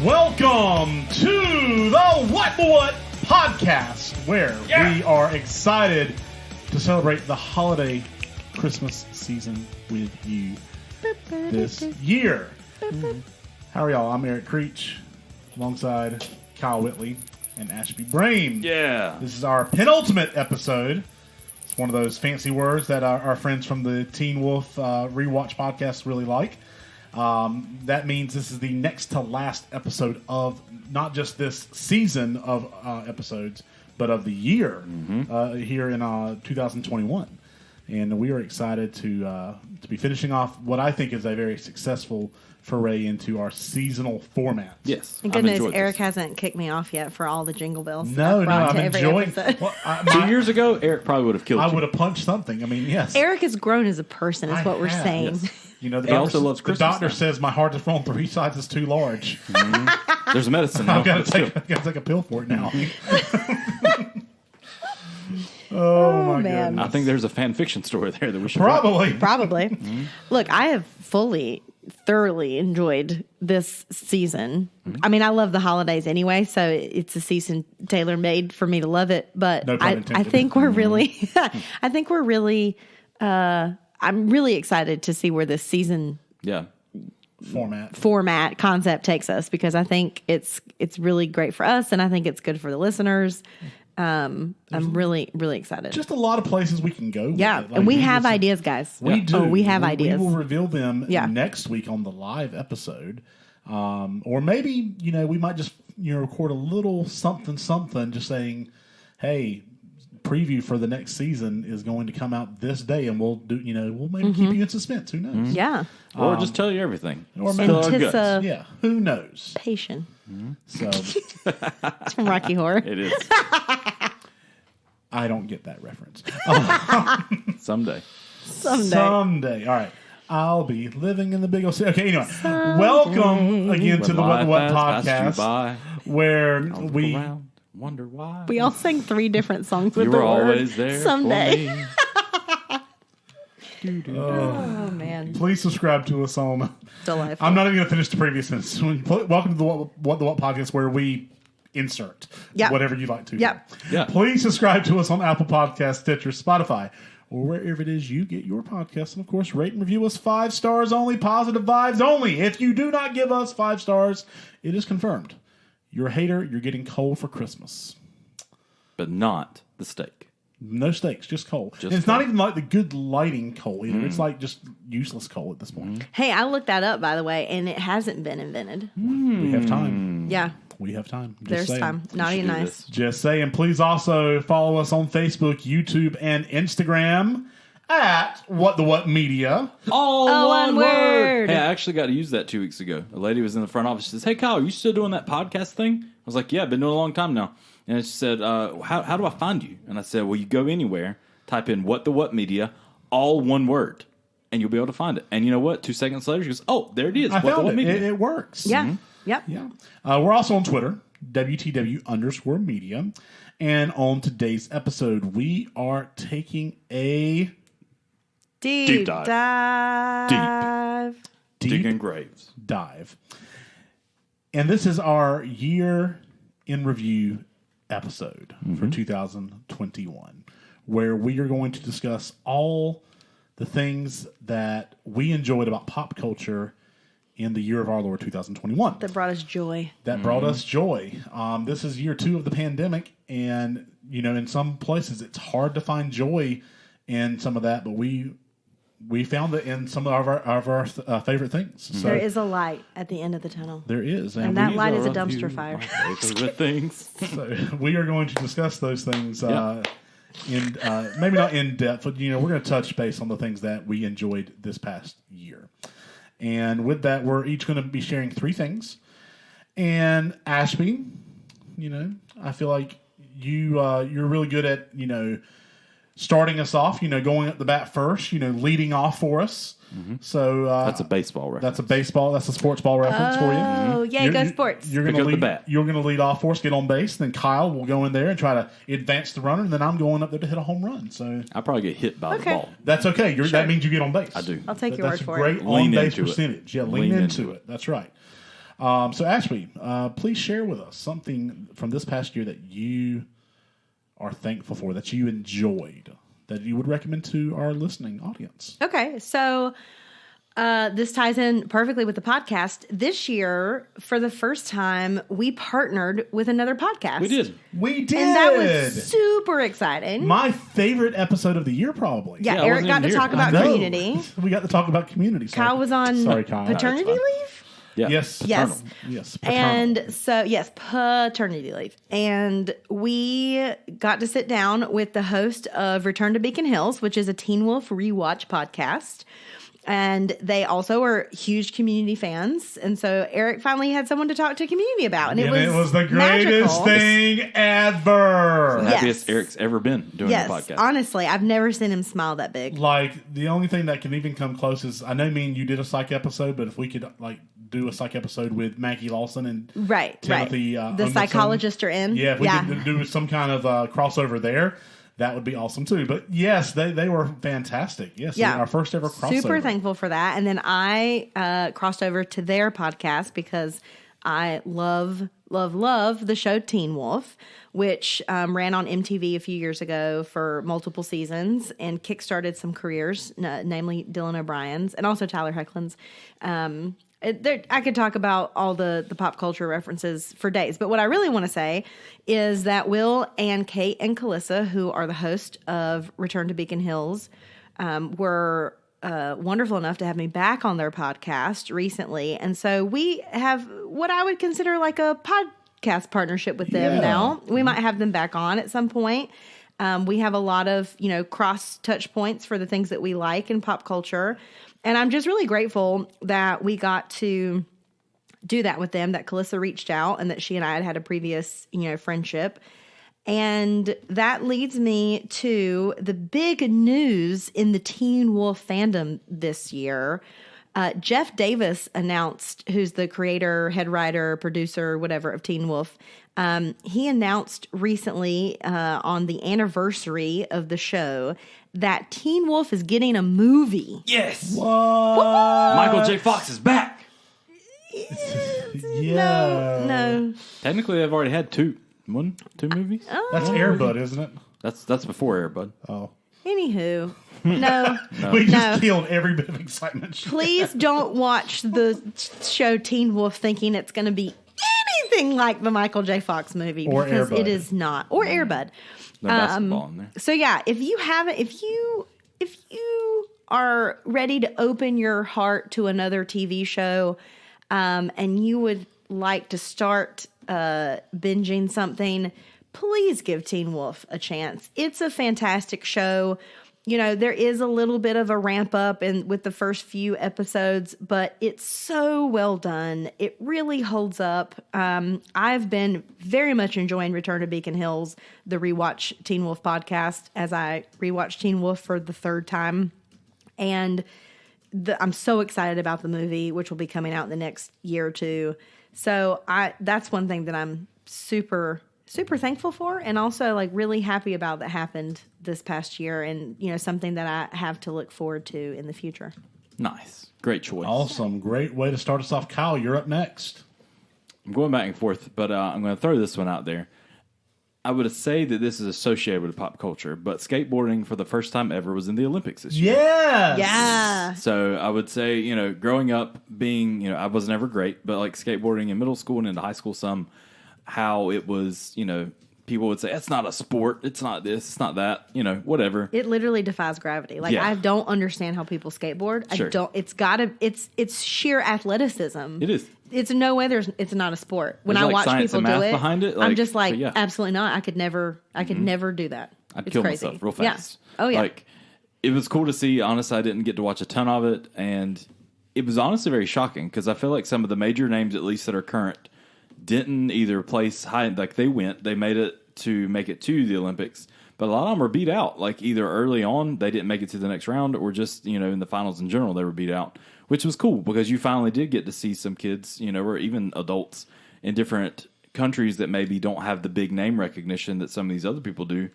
Welcome to the What the What podcast, where we are excited to celebrate the holiday Christmas season with you this year. How are y'all? I'm Eric Creech, alongside Kyle Whitley and Ashby Brain. Yeah. This is our penultimate episode. It's one of those fancy words that our friends from the Teen Wolf Rewatch podcast really like. That means this is the next to last episode of not just this season of episodes, but of the year here in 2021. And we are excited to be finishing off what I think is a very successful foray into our seasonal format. Yes. Thank goodness Eric hasn't kicked me off yet for all the jingle bells. No, I'm enjoying. Well, 2 years ago, Eric probably would have killed you. I would have punched something. I mean, yes. Eric has grown as a person, is what we're saying. Yes. You know, He also loves Christmas. The doctor says my heart is on 3 sizes too large. There's medicine now. I've got to take a pill for it now. Oh my man. goodness. I think there's a fan fiction story there that we should Probably. Look, I have thoroughly enjoyed this season. I mean, I love the holidays anyway, so it's a season tailor made for me to love it. But No pun I intended. think we're really, I'm really excited to see where this season format concept takes us, because I think it's really great for us, and I think it's good for the listeners. I'm really, really excited. Just a lot of places we can go. Yeah, with it. Like, and we have ideas, guys. We do. We have ideas. We will reveal them next week on the live episode. Or maybe, we might just, record a little something, just saying, hey, preview for the next season is going to come out this day, and we'll do, we'll maybe keep you in suspense. Who knows? Yeah. Or just tell you everything. Or maybe Anticipation. who knows? So It's from Rocky Horror. It is. I don't get that reference. Someday. Someday. All right. I'll be living in the big old city. Okay, anyway. Welcome again to the What the What podcast, where we around, wonder why. We all sang 3 different songs with You the were word always there someday. for me. Oh, man. please subscribe to us on. Delightful. I'm not even going to finish the previous sentence. Welcome to the What the What podcast, where we insert whatever you'd like to. Yeah. Please subscribe to us on Apple Podcasts, Stitcher, Spotify, or wherever it is you get your podcasts. And of course, rate and review us 5 stars only, positive vibes only. If you do not give us 5 stars, it is confirmed. You're a hater. You're getting coal for Christmas. But not the steak. No steaks, just coal. And it's coal. not even like the good lighting coal either. It's like just useless coal at this point. Hey, I looked that up, by the way, and it hasn't been invented. We have time. Yeah. We have time. Just There's saying. time. Naughty and nice. this. Just saying. Please also follow us on Facebook, YouTube, and Instagram at What the What Media. All one word. Hey, I actually got to use that 2 weeks ago. A lady was in the front office. She says, "Hey, Kyle, are you still doing that podcast thing?" I was like, "Yeah, I've been doing it a long time now." And she said, how do I find you? And I said, well, you go anywhere, type in What the What Media, all one word, and you'll be able to find it. And you know what? 2 seconds later, she goes, oh, there it is. I What the found What it. Media. It works. Yeah. Yep. Yeah. We're also on Twitter, WTW_media. And on today's episode, we are taking a Deep dive. Digging graves. dive. And this is our year in review episode for 2021, where we are going to discuss all the things that we enjoyed about pop culture in the year of our Lord 2021. That brought us joy. That brought us joy. This is year 2 of the pandemic, and in some places it's hard to find joy in some of that, but we found it in some of our favorite things. So There is a light at the end of the tunnel. there is, And that light is a These are dumpster few fire. my favorite things. So we are going to discuss those things in maybe not in depth, but we're going to touch base on the things that we enjoyed this past year. And with that, we're each going to be sharing 3 things. And Ashby, I feel like you're really good at starting us off, going at the bat first, leading off for us. So That's a baseball reference. That's a sports ball reference for you. Oh, yay, go sports. You're Pick going up to the bat. You're going to lead off for us, get on base. Then Kyle will go in there and try to advance the runner, and then I'm going up there to hit a home run. So I probably get hit by the ball. that's okay. That means you get on base. I do. I'll take your That's word for great it. on Lean base into it. percentage. Yeah, lean into it. That's right. So, Ashby, please share with us something from this past year that you are thankful for, that you enjoyed, that you would recommend to our listening audience. Okay, so this ties in perfectly with the podcast. This year, for the first time, we partnered with another podcast. We did. And that was super exciting. My favorite episode of the year, probably. Yeah, I Eric wasn't got even to here. talk about No. Community. We got to talk about Community. Kyle was on Sorry, Kyle. paternity No, it's fine. leave. Yeah. Yes. Yes. Yes. Paternal. And so, yes, paternity leave. And we got to sit down with the host of Return to Beacon Hills, which is a Teen Wolf rewatch podcast. And they also are huge Community fans. And so Eric finally had someone to talk to Community about. And it was the greatest magical. thing ever. The Yes. happiest Eric's ever been doing Yes, the podcast. honestly, I've never seen him smile that big. Like, the only thing that can even come close is, I know me and you did a psych episode, but if we could, like, do a psych episode with Maggie Lawson and Right, Timothy right. The Umberson. psychologists are in. Yeah, if we could do some kind of crossover there, that would be awesome too. But yes, they were fantastic. Yes, Yeah. our first ever crossover. Super thankful for that. And then I crossed over to their podcast because I love the show Teen Wolf, which ran on MTV a few years ago for multiple seasons and kickstarted some careers, namely Dylan O'Brien's and also Tyler Hoechlin's. I could talk about all the pop culture references for days, but what I really want to say is that Will and Kate and Calissa, who are the host of Return to Beacon Hills, were wonderful enough to have me back on their podcast recently. And so we have what I would consider like a podcast partnership with them now. We might have them back on at some point. We have a lot of, cross touch points for the things that we like in pop culture. And I'm just really grateful that we got to do that with them, that Calissa reached out and that she and I had a previous, friendship. And that leads me to the big news in the Teen Wolf fandom this year. Jeff Davis announced, who's the creator, head writer, producer, whatever, of Teen Wolf. He announced recently on the anniversary of the show that Teen Wolf is getting a movie. Yes. What? Michael J. Fox is back. Yeah. No. Technically, they've already had two movies. That's Air Bud, isn't it? That's before Air Bud. Oh. Anywho, no. We just killed every bit of excitement. Please don't watch the show Teen Wolf thinking it's going to be anything like the Michael J. Fox movie, Or because Air Bud. it is not. Or Air Bud. No basketball in there. So yeah, if you are ready to open your heart to another TV show, and you would like to start binging something, please give Teen Wolf a chance. It's a fantastic show. There is a little bit of a ramp up with the first few episodes, but it's so well done. It really holds up. I've been very much enjoying Return to Beacon Hills, the Rewatch Teen Wolf podcast, as I rewatched Teen Wolf for the third time. And I'm so excited about the movie, which will be coming out in the next year or two. So that's one thing that I'm super thankful for, and also like really happy about that happened this past year, and something that I have to look forward to in the future. Nice. Great choice. Awesome. Great way to start us off. Kyle, you're up next. I'm going back and forth, but I'm going to throw this one out there. I would say that this is associated with pop culture, but skateboarding for the first time ever was in the Olympics this year. Yes. Yeah. So I would say, growing up being, I was never great, but like skateboarding in middle school and into high school how it was, people would say, it's not a sport, it's not this, it's not that, whatever. It literally defies gravity. Like, Yeah. I don't understand how people skateboard. Sure. It's sheer athleticism. It is. It's no way it's not a sport. When There's, I like, watch science people and do math it, behind it, I'm just like, but yeah. absolutely not. I could never do that. I'd It's kill crazy. myself real fast. Yeah. Oh, yeah. Like, it was cool to see. Honestly, I didn't get to watch a ton of it, and it was honestly very shocking because I feel like some of the major names, at least that are current, didn't either place high. Like, they made it to make it to the Olympics, but a lot of them were beat out. Like, either early on they didn't make it to the next round, or just in the finals in general they were beat out, which was cool because you finally did get to see some kids, or even adults in different countries that maybe don't have the big name recognition that some of these other people do,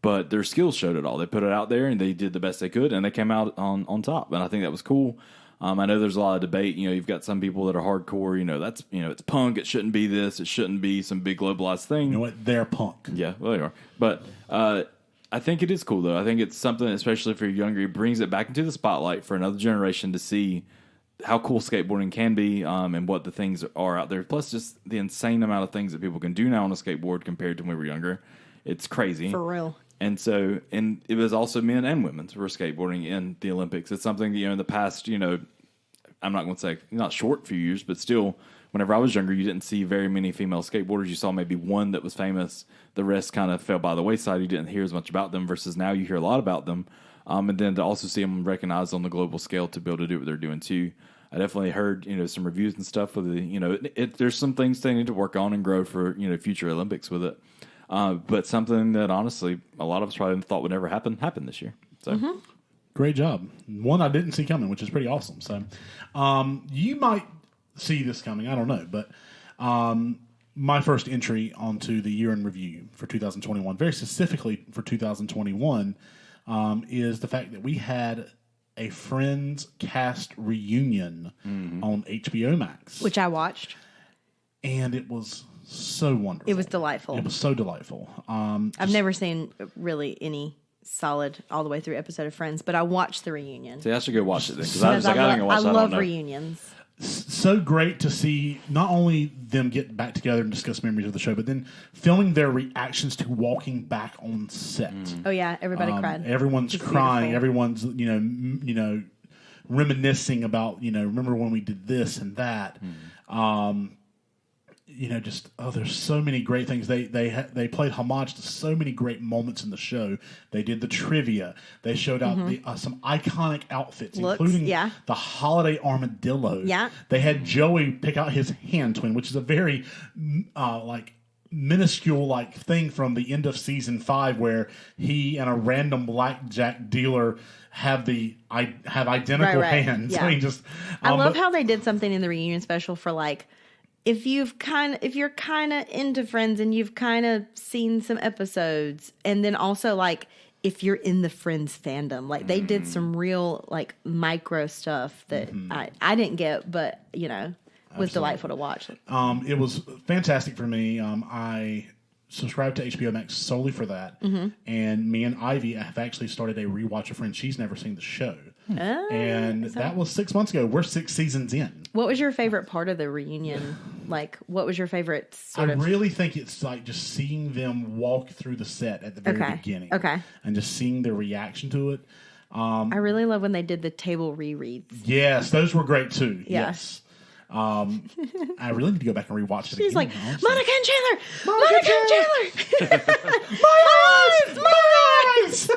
but their skills showed it all. They put it out there and they did the best they could, and they came out on top. And I think that was cool. I know there's a lot of debate. You've got some people that are hardcore. That's it's punk. It shouldn't be this. It shouldn't be some big globalized thing. You know what? They're punk. Yeah, well, they are. But I think it is cool, though. I think it's something, especially if you're younger, it brings it back into the spotlight for another generation to see how cool skateboarding can be and what the things are out there. Plus, just the insane amount of things that people can do now on a skateboard compared to when we were younger. It's crazy. For real. And it was also men and women who were skateboarding in the Olympics. It's something that, in the past, I'm not going to say not short few years, but still, whenever I was younger, you didn't see very many female skateboarders. You saw maybe one that was famous. The rest kind of fell by the wayside. You didn't hear as much about them versus now you hear a lot about them. And then to also see them recognized on the global scale to be able to do what they're doing too. I definitely heard, some reviews and stuff with there's some things they need to work on and grow for, future Olympics with it. But something that honestly a lot of us probably thought would never happened this year. So Great job. One I didn't see coming, which is pretty awesome. So you might see this coming. I don't know. But my first entry onto the year in review for 2021, very specifically for 2021, is the fact that we had a Friends cast reunion on HBO Max. Which I watched. And it was so wonderful. It was delightful. It was so delightful. I've never seen really any solid all the way through episode of Friends, but I watched the reunion. See, I should go watch it then because I was like, I didn't watch I it. love reunions. So great to see not only them get back together and discuss memories of the show, but then filming their reactions to walking back on set. Oh yeah, everybody cried. Everyone's It's crying. beautiful. Everyone's reminiscing about remember when we did this and that. There's so many great things. They played homage to so many great moments in the show. They did the trivia. They showed out some iconic outfits, Looks, including yeah. the holiday armadillo. Yeah. They had Joey pick out his hand twin, which is a very minuscule thing from the end of season 5, where he and a random blackjack dealer have identical Right. hands. Yeah. I mean, just I love how they did something in the reunion special for if you're kind of into Friends and you've kind of seen some episodes, and then also if you're in the Friends fandom, they did some real micro stuff that I didn't get, but was delightful to watch. It was fantastic for me. I subscribed to HBO Max solely for that, and me and Ivy have actually started a rewatch of Friends. She's never seen the show. That was 6 months ago. We're 6 seasons in. What was your favorite part of the reunion? What was your favorite I really think it's just seeing them walk through the set at the very beginning. Okay. And just seeing their reaction to it. I really love when they did the table rereads. Yes, those were great too. Yeah. Yes. I really need to go back and rewatch it. She's again, like, honestly. Monica and Chandler! Monica and Chandler! My eyes!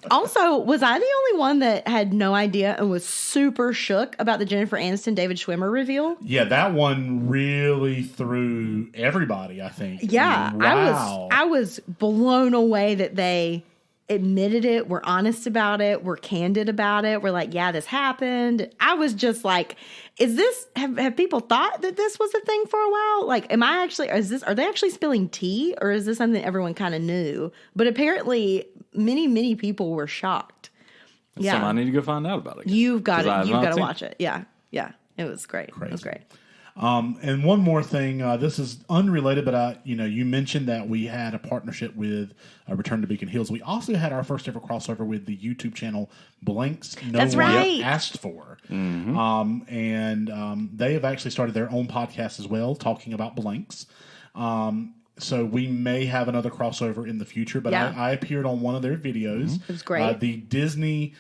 Also, was I the only one that had no idea and was super shook about the Jennifer Aniston David Schwimmer reveal? Yeah, that one really threw everybody, I think. Yeah, Wow. I was blown away that they admitted it, were honest about it, were candid about it, were like, yeah, this happened. I was just like, is this, have people thought that this was a thing for a while? Are they actually spilling tea, or is this something everyone kind of knew? But apparently many people were shocked. So I need to go find out about it. You've got to seen it. watch it. Yeah. It was great. Crazy. It was great. And one more thing, this is unrelated, but you mentioned that we had a partnership with Return to Beacon Hills. We also had our first ever crossover with the YouTube channel Blanks No That's One right. Asked For. They have actually started their own podcast as well, talking about blanks. So we may have another crossover in the future, but Yeah. I appeared on one of their videos. It was great. The Disney...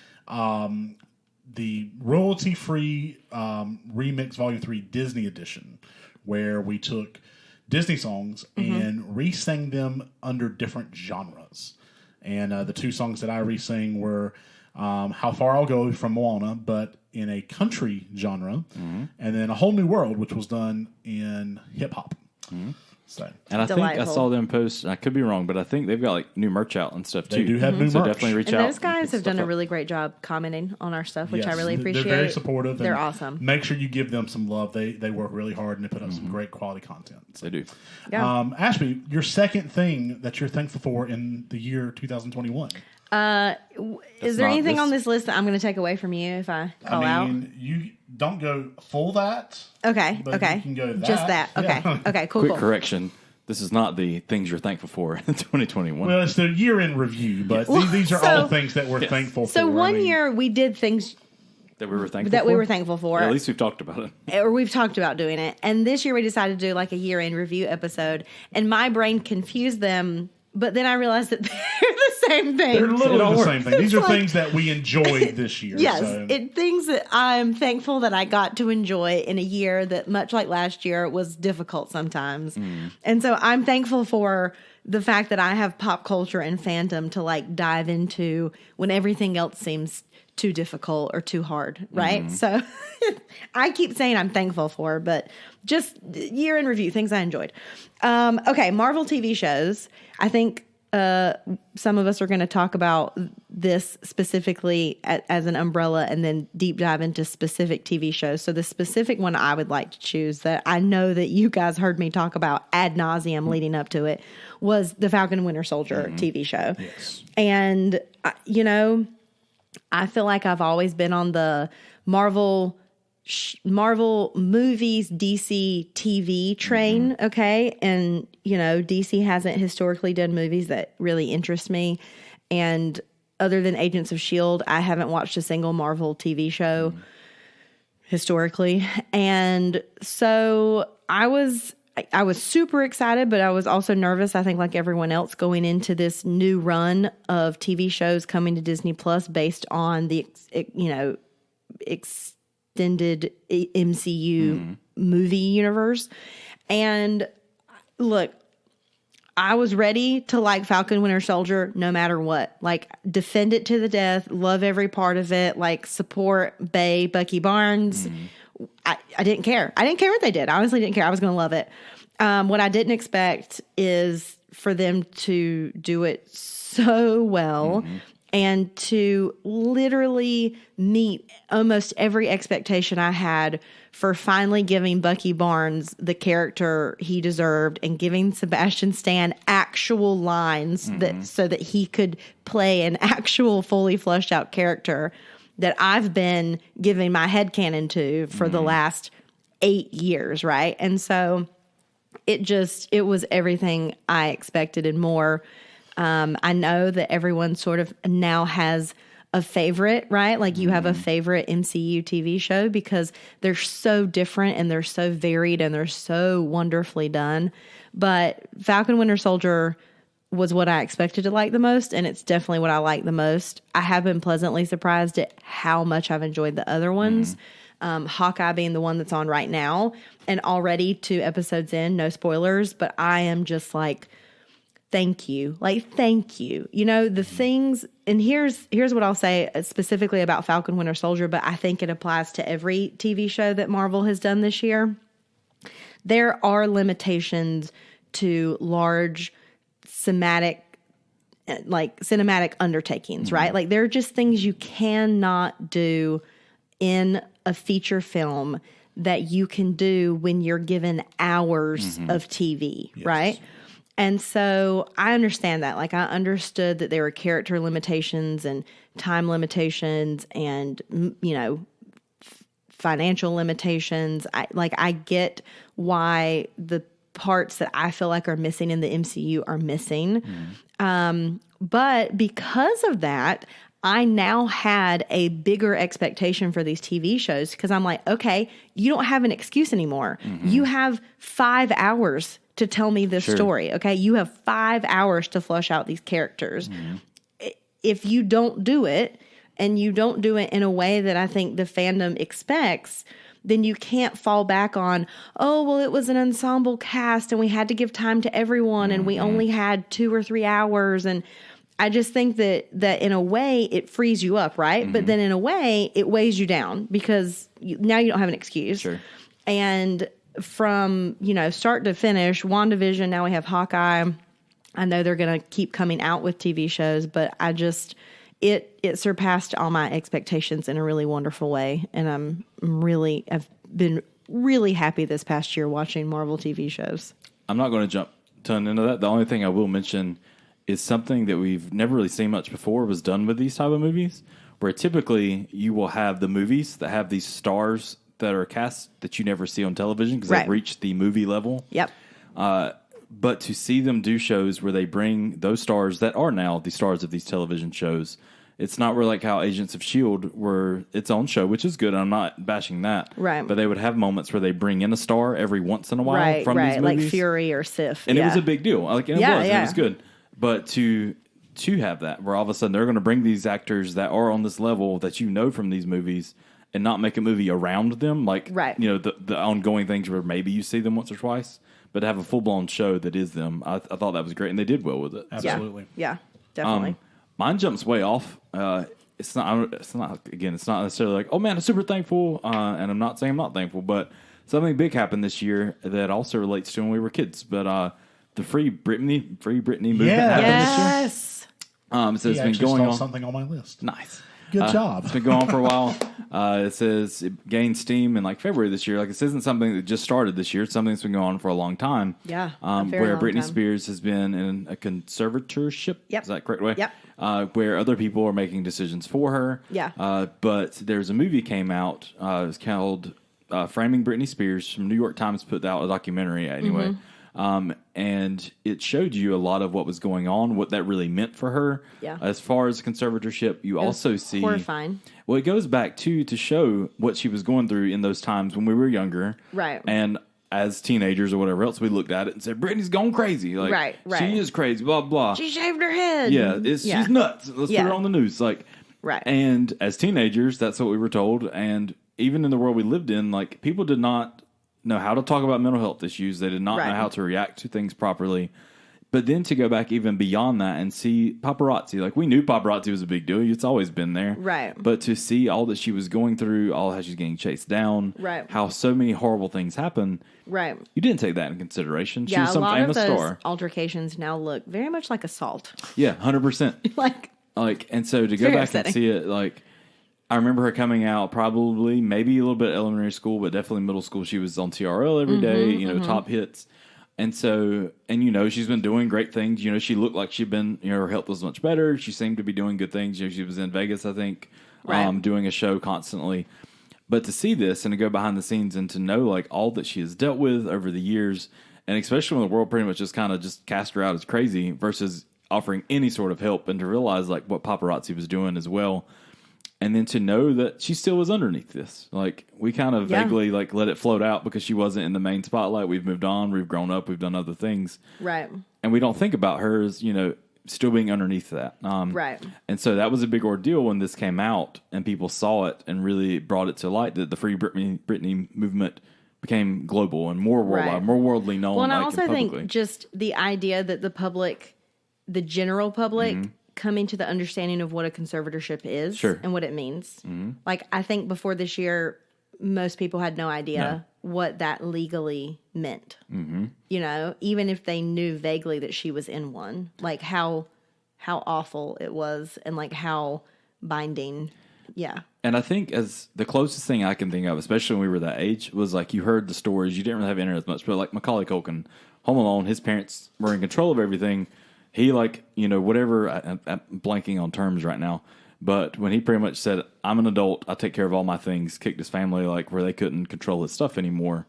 the royalty-free Remix Volume 3 Disney Edition, where we took Disney songs and re-sang them under different genres. And the 2 songs that I re-sang were How Far I'll Go from Moana, but in a country genre, and then A Whole New World, which was done in hip-hop. So. And I think I saw them post, and I could be wrong, but I think they've got new merch out and stuff too. They do have new So merch. definitely reach And out. those guys have done a up. really great job commenting on our stuff, which I Yes, really appreciate. They're very supportive. They're and awesome. Make sure you give them some love. They work really hard and they put out some great quality content. So. They do. Yeah. Ashby, your second thing that you're thankful for in the year 2021. Is there anything on this list that I'm going to take away from you if I call out? You don't go full that. Okay. But Okay. you can go that. Just that. Okay. Yeah. Okay. Cool. Quick Cool. correction. This is not the things you're thankful for in 2021. Well, it's the year-end review, but these are all things that we're thankful for. So one year we did things that we were thankful for? for. Yeah, at least we've talked about it. Or we've talked about doing it. And this year we decided to do like a year-end review episode. And my brain confused them, but then I realized that they're the same thing. They're literally the same thing. These are like, things that we enjoyed this year. Yes, so. things that I'm thankful that I got to enjoy in a year that, much like last year, was difficult sometimes. And so I'm thankful for the fact that I have pop culture and fandom to like dive into when everything else seems too difficult or too hard, right? So I keep saying I'm thankful for, but just year in review, things I enjoyed. Okay, Marvel TV shows. I think some of us are going to talk about this specifically as an umbrella and then deep dive into specific TV shows. So the specific one I would like to choose that I know that you guys heard me talk about ad nauseum leading up to it was the Falcon and Winter Soldier TV show. Yes. And, I feel like I've always been on the Marvel movies, DC TV train, okay? And, DC hasn't historically done movies that really interest me. And other than Agents of S.H.I.E.L.D., I haven't watched a single Marvel TV show historically. And so I was super excited, but I was also nervous, I think like everyone else, going into this new run of TV shows coming to Disney Plus based on the, extended MCU movie universe. And look, I was ready to like Falcon Winter Soldier no matter what. Like, defend it to the death, love every part of it, like support Bucky Barnes. I didn't care. I didn't care what they did. I honestly didn't care. I was going to love it. What I didn't expect is for them to do it so well and to literally meet almost every expectation I had for finally giving Bucky Barnes the character he deserved and giving Sebastian Stan actual lines so that he could play an actual fully fleshed out character that I've been giving my headcanon to for the last 8 years, right? And so it was everything I expected and more. I know that everyone sort of now has a favorite, right? Like you have a favorite MCU TV show because they're so different and they're so varied and they're so wonderfully done. But Falcon Winter Soldier was what I expected to like the most, and it's definitely what I like the most. I have been pleasantly surprised at how much I've enjoyed the other ones. Hawkeye being the one that's on right now, and already 2 episodes in, no spoilers, but I am just like, thank you. Like, thank you. The things, and here's what I'll say specifically about Falcon Winter Soldier, but I think it applies to every TV show that Marvel has done this year. There are limitations to large cinematic undertakings, right? Like there are just things you cannot do in a feature film that you can do when you're given hours of TV, right? And so I understand that. Like I understood that there were character limitations and time limitations and, financial limitations. I get why the parts that I feel like are missing in the MCU are missing. But because of that, I now had a bigger expectation for these TV shows because I'm like, okay, you don't have an excuse anymore. You have 5 hours to tell me this story. Okay. You have 5 hours to flush out these characters. If you don't do it and you don't do it in a way that I think the fandom expects, then you can't fall back on, oh, well, it was an ensemble cast and we had to give time to everyone and we only had 2 or 3 hours. And I just think that in a way it frees you up, right? But then in a way it weighs you down because now you don't have an excuse. And from, start to finish, WandaVision, now we have Hawkeye. I know they're going to keep coming out with TV shows, but I just... It surpassed all my expectations in a really wonderful way. And I've been really happy this past year watching Marvel TV shows. I'm not going to jump ton into that. The only thing I will mention is something that we've never really seen much before was done with these type of movies, where typically you will have the movies that have these stars that are cast that you never see on television because they've reached the movie level. Yep. But to see them do shows where they bring those stars that are now the stars of these television shows, it's not really like how Agents of S.H.I.E.L.D. were its own show, which is good. I'm not bashing that. Right. But they would have moments where they bring in a star every once in a while from these movies. Like Fury or Sif. And it was a big deal. Like, and it was good. But to have that, where all of a sudden they're going to bring these actors that are on this level that you know from these movies and not make a movie around them, like, the ongoing things where maybe you see them once or twice, but to have a full-blown show that is them, I thought that was great, and they did well with it. Absolutely. Yeah, definitely. Mine jumps way off. It's not necessarily like, oh man, I'm super thankful, and I'm not saying I'm not thankful, but something big happened this year that also relates to when we were kids, but the Free Britney movement happened this year. So it's been going on. Something on my list. Nice. Good job. It's been going on for a while. It says it gained steam in like February this year. Like, this isn't something that just started this year. It's something that's been going on for a long time. Yeah. Where Britney Spears has been in a conservatorship. Yep. Is that the correct way? Yep. Where other people are making decisions for her. Yeah. But there's a movie came out. It was called Framing Britney Spears. From New York Times put out a documentary anyway. Mm-hmm. And it showed you a lot of what was going on, what that really meant for her. Yeah. As far as conservatorship, you also see horrifying. Well, it goes back to show what she was going through in those times when we were younger. Right. And as teenagers or whatever else, we looked at it and said, Britney's gone crazy. Like, right. She is crazy, blah, blah. She shaved her head. Yeah. She's nuts. Let's put her on the news. Like, right. And as teenagers, that's what we were told. And even in the world we lived in, like, people did not know how to talk about mental health issues. They did not know how to react to things properly. But then to go back even beyond that and see paparazzi, like, we knew paparazzi was a big deal. It's always been there. Right. But to see all that she was going through, all how she's getting chased down, how so many horrible things happen. Right. You didn't take that into consideration. Yeah, she was some a lot famous of those star. Altercations now look very much like assault. Yeah, 100%. like, and so to go back and see it, like, I remember her coming out probably maybe a little bit elementary school, but definitely middle school. She was on TRL every day, top hits. And so, and she's been doing great things. She looked like she'd been, her health was much better. She seemed to be doing good things. She was in Vegas, I think, doing a show constantly. But to see this and to go behind the scenes and to know like all that she has dealt with over the years, and especially when the world pretty much just kind of just cast her out as crazy versus offering any sort of help, and to realize like what paparazzi was doing as well. And then to know that she still was underneath this. Like, we kind of vaguely like let it float out because she wasn't in the main spotlight. We've moved on. We've grown up. We've done other things. Right. And we don't think about her as, still being underneath that. Right. And so that was a big ordeal when this came out and people saw it and really brought it to light that the Free Britney movement became global and more worldwide, more worldly known. Well, and I also think just the idea that the general public, coming to the understanding of what a conservatorship is and what it means. Like, I think before this year, most people had no idea what that legally meant. Even if they knew vaguely that she was in one, like how awful it was and like how binding. Yeah. And I think as the closest thing I can think of, especially when we were that age, was like you heard the stories. You didn't really have internet as much, but like Macaulay Culkin, Home Alone, his parents were in control of everything. He whatever, I'm blanking on terms right now, but when he pretty much said, I'm an adult, I take care of all my things, kicked his family like where they couldn't control his stuff anymore,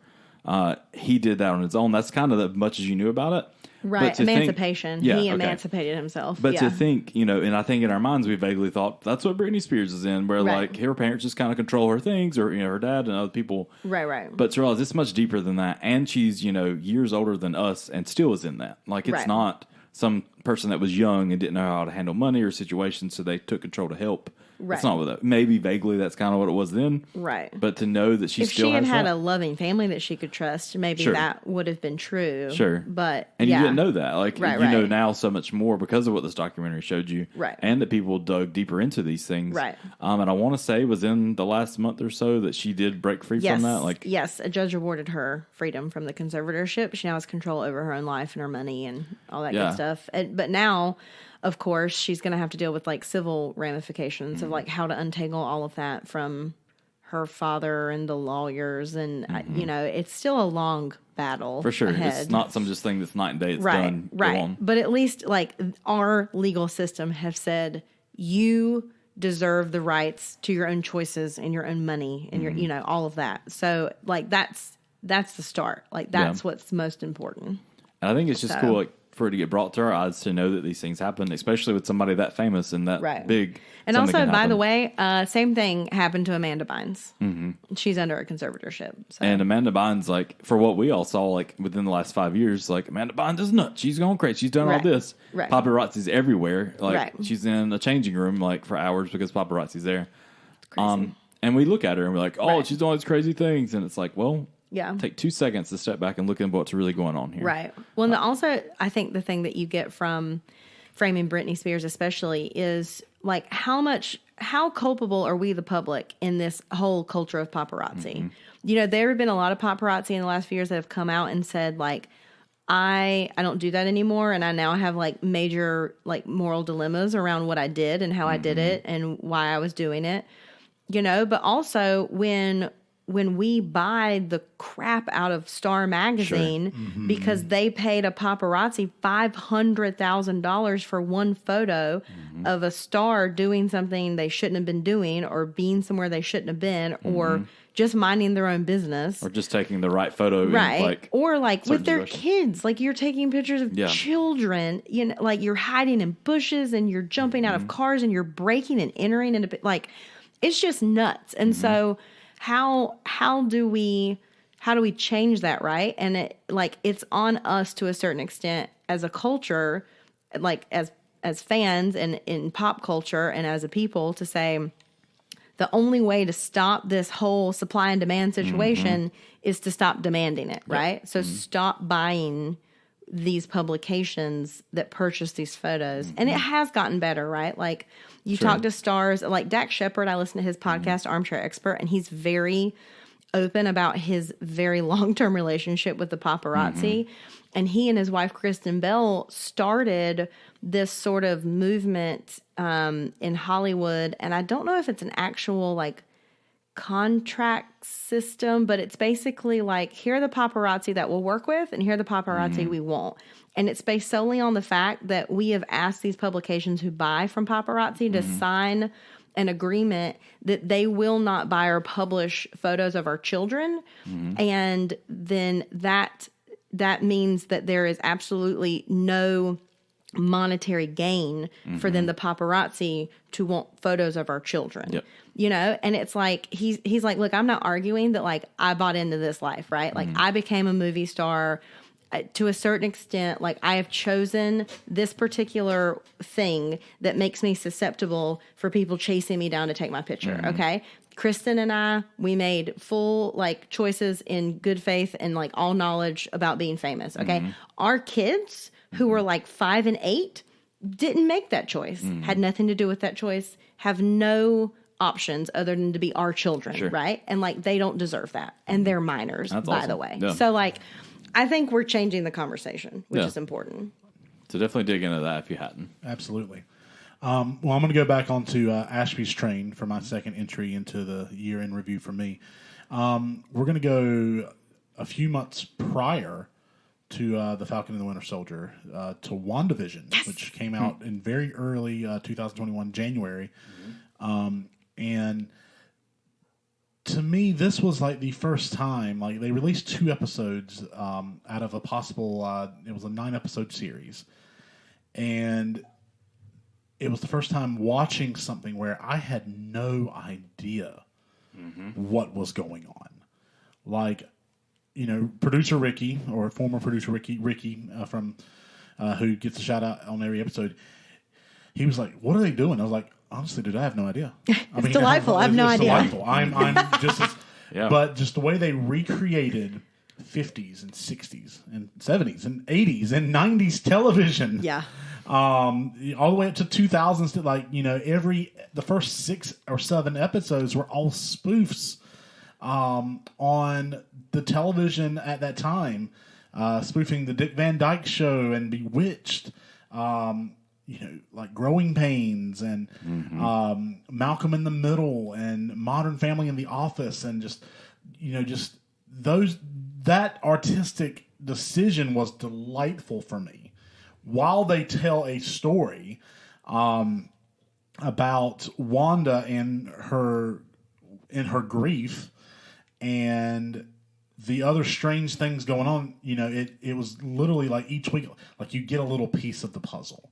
he did that on his own. That's kind of as much as you knew about it. Right, emancipation. He emancipated himself. But to think, and I think in our minds we vaguely thought that's what Britney Spears is in, where like her parents just kind of control her things, or her dad and other people. Right. But to realize it's much deeper than that, and she's years older than us, and still is in that. Like, it's not some person that was young and didn't know how to handle money or situations, so they took control to help. Right. That's not what that. Maybe vaguely that's kind of what it was then. Right. But to know that she still has had a loving family that she could trust, maybe that would have been true. Sure. But you didn't know that. Like, you know now so much more because of what this documentary showed you. Right. And that people dug deeper into these things. Right. And I want to say it was in the last month or so that she did break free from that. Like, yes, a judge awarded her freedom from the conservatorship. She now has control over her own life and her money and all that good stuff. But now, of course, she's going to have to deal with like civil ramifications of like how to untangle all of that from her father and the lawyers, and you know, it's still a long battle For sure. ahead. It's not some just thing that's night and day. It's right, done. right. Go on. But at least like our legal system have said you deserve the rights to your own choices and your own money and your, you know, all of that. So like that's the start. Like that's what's most important. And I think it's just cool, like, for it to get brought to our eyes to know that these things happen, especially with somebody that famous and that big. And also, by the way, same thing happened to Amanda Bynes. Mm-hmm. She's under a conservatorship. So. And Amanda Bynes, like, for what we all saw, like, within the last 5 years, like, Amanda Bynes is nuts. She's going crazy. She's done all this. Right. Paparazzi's everywhere. Like, she's in a changing room, like, for hours because paparazzi's there. It's crazy. And we look at her and we're like, oh, she's doing all these crazy things. And it's like, well, take 2 seconds to step back and look at what's really going on here. Right. Well, and also, I think the thing that you get from framing Britney Spears especially is, like, how culpable are we, the public, in this whole culture of paparazzi? Mm-hmm. You know, there have been a lot of paparazzi in the last few years that have come out and said, like, I don't do that anymore, and I now have, like, major, like, moral dilemmas around what I did and how I did it and why I was doing it. You know, but also when we buy the crap out of Star Magazine because they paid a paparazzi $500,000 for one photo of a star doing something they shouldn't have been doing, or being somewhere they shouldn't have been, or just minding their own business, or just taking the right photo, right? In, like, or like with their kids, like you're taking pictures of children, you know, like you're hiding in bushes and you're jumping out of cars and you're breaking and entering into, like, it's just nuts. And so how do we change that, right? And it, like, it's on us to a certain extent as a culture, like as fans and in pop culture and as a people, to say the only way to stop this whole supply and demand situation is to stop demanding it, right? So stop buying these publications that purchase these photos. And it has gotten better, right? Like, you talk to stars like Dak Shepard. I listen to his podcast, Armchair Expert, and he's very open about his very long-term relationship with the paparazzi. And he and his wife, Kristen Bell, started this sort of movement in Hollywood. And I don't know if it's an actual, like, contract system, but it's basically like, here are the paparazzi that we'll work with, and here are the paparazzi we won't. And it's based solely on the fact that we have asked these publications who buy from paparazzi to sign an agreement that they will not buy or publish photos of our children. And then that means that there is absolutely no monetary gain for then the paparazzi to want photos of our children. You know, and it's like, he's like, look, I'm not arguing that, like, I bought into this life, right? Like, I became a movie star to a certain extent. Like, I have chosen this particular thing that makes me susceptible for people chasing me down to take my picture. Okay. Kristen and I, we made full, like, choices in good faith and, like, all knowledge about being famous. Okay. Our kids, who were like 5 and 8, didn't make that choice, had nothing to do with that choice, have no options other than to be our children, right? And, like, they don't deserve that. And they're minors, That's by awesome. the way. Yeah. So, like, I think we're changing the conversation, which is important. So definitely dig into that if you hadn't. Absolutely. Well, I'm going to go back onto Ashby's train for my second entry into the year in review for me. We're going to go a few months prior to The Falcon and the Winter Soldier, to WandaVision, which came out in very early 2021, January. And to me, this was like the first time, like, they released 2 episodes out of a possible, it was a 9-episode series. And it was the first time watching something where I had no idea what was going on. Like, you know, producer Ricky, or former producer Ricky from who gets a shout out on every episode, he was like, "What are they doing?" I was like, "Honestly, dude, I have no idea." It's delightful. I have no idea. Delightful. I'm just as, but just the way they recreated 50s and 60s and 70s and 80s and 90s television, all the way up to 2000s. Like, you know, the first 6 or 7 episodes were all spoofs on the television at that time, spoofing the Dick Van Dyke Show and Bewitched. You like Growing Pains and Malcolm in the Middle and Modern Family and The Office, and just that artistic decision was delightful for me. While they tell a story about Wanda and her grief and the other strange things going on, it was literally like each week, like you get a little piece of the puzzle,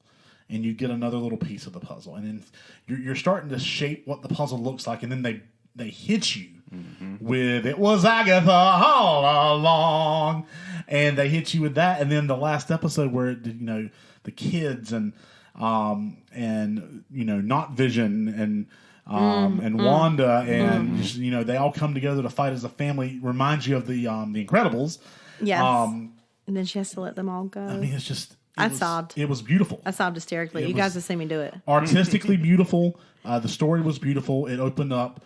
and you get another little piece of the puzzle, and then you're starting to shape what the puzzle looks like, and then they hit you with "It was Agatha all along," and they hit you with that, and then the last episode where the kids and Not Vision and Wanda and just, they all come together to fight as a family. Reminds you of the Incredibles. Yes. And then she has to let them all go. I mean, it's just. I sobbed. It was beautiful. I sobbed hysterically. You guys have seen me do it. Artistically beautiful. The story was beautiful. It opened up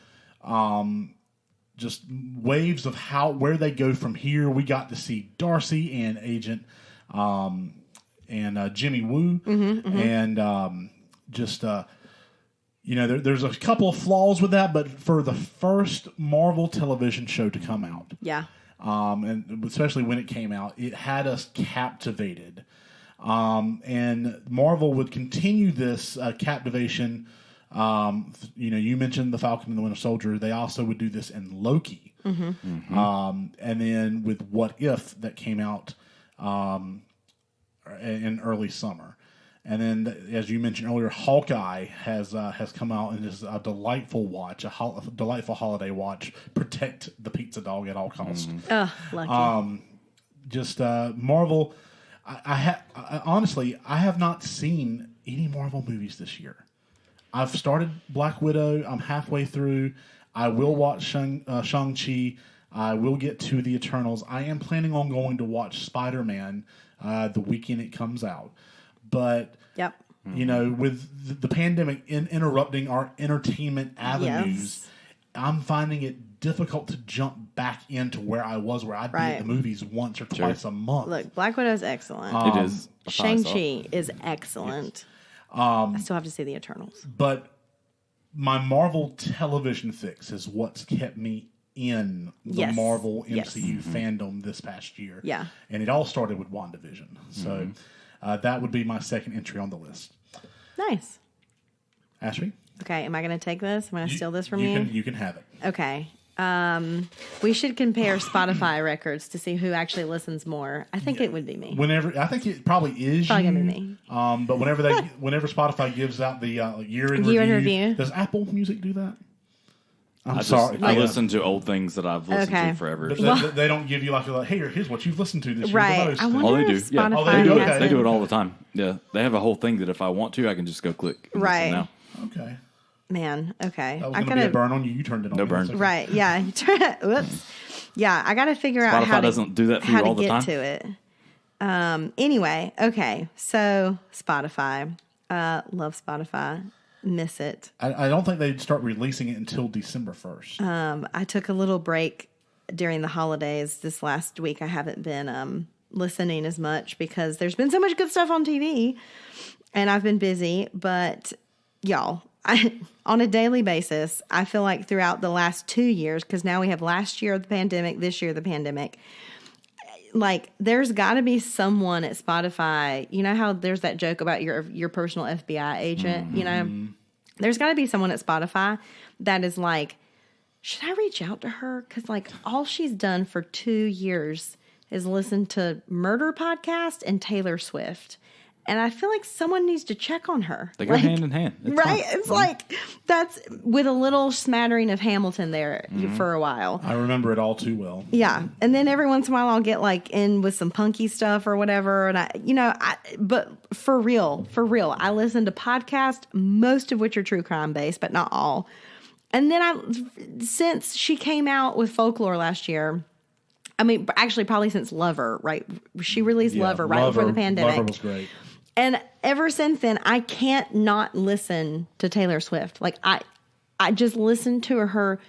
just waves of where they go from here. We got to see Darcy and Agent and Jimmy Woo. And there's a couple of flaws with that, but for the first Marvel television show to come out. Yeah. And especially when it came out, it had us captivated. And Marvel would continue this captivation. You mentioned the Falcon and the Winter Soldier. They also would do this in Loki. And then with What If that came out in early summer. And then, as you mentioned earlier, Hawkeye has come out and is a delightful watch, a delightful holiday watch. Protect the pizza dog at all costs. Lucky. Marvel. I honestly have not seen any Marvel movies this year. I've started Black Widow. I'm halfway through. I will watch Shang-Chi. I will get to the Eternals. I am planning on going to watch Spider-Man the weekend it comes out. But, with the pandemic interrupting our entertainment avenues, I'm finding it difficult to jump back into where I was, where I'd be at the movies once or twice a month. Look, Black Widow is excellent. It is. Shang-Chi is excellent. Yes. I still have to see the Eternals. But my Marvel television fix is what's kept me in the Marvel MCU fandom this past year. Yeah. And it all started with WandaVision. So that would be my second entry on the list. Nice. Ashby? Okay, am I going to take this? Am I going to steal this from you? You can have it. Okay. We should compare Spotify records to see who actually listens more. I think it would be me. I think it probably is probably gonna be me. But whenever Spotify gives out the year in review, does Apple Music do that? I'm sorry. I listen to old things that I've listened to forever. They don't give you like here's what you've listened to this year the most. I wonder they do. if Spotify They do it all the time. Yeah, they have a whole thing that if I want to, I can just go click. And listen now. Okay. Man, okay. That was going to be a burn on you. You turned it on. No burn. Right, yeah. Whoops. Yeah, I got to figure out how doesn't do that for you all the time. To it. Anyway, okay. So, Spotify. Love Spotify. Miss it. I don't think they'd start releasing it until December 1st. I took a little break during the holidays this last week. I haven't been listening as much because there's been so much good stuff on TV, and I've been busy. But, y'all, on a daily basis, I feel like throughout the last 2 years, because now we have last year the pandemic, this year the pandemic, like there's got to be someone at Spotify. You know how there's that joke about your personal FBI agent? You know, there's got to be someone at Spotify that is like, should I reach out to her? Because like all she's done for 2 years is listen to murder podcast and Taylor Swift. And I feel like someone needs to check on her. They go hand in hand. It's right? Fun. It's like, that's with a little smattering of Hamilton there for a while. I remember it all too well. Yeah. And then every once in a while I'll get like in with some punky stuff or whatever. And but for real, I listen to podcasts, most of which are true crime based, but not all. And then since she came out with Folklore last year, I mean, actually probably since Lover, right? She released Lover right before the pandemic. Lover was great. And ever since then, I can't not listen to Taylor Swift. Like I just listen to her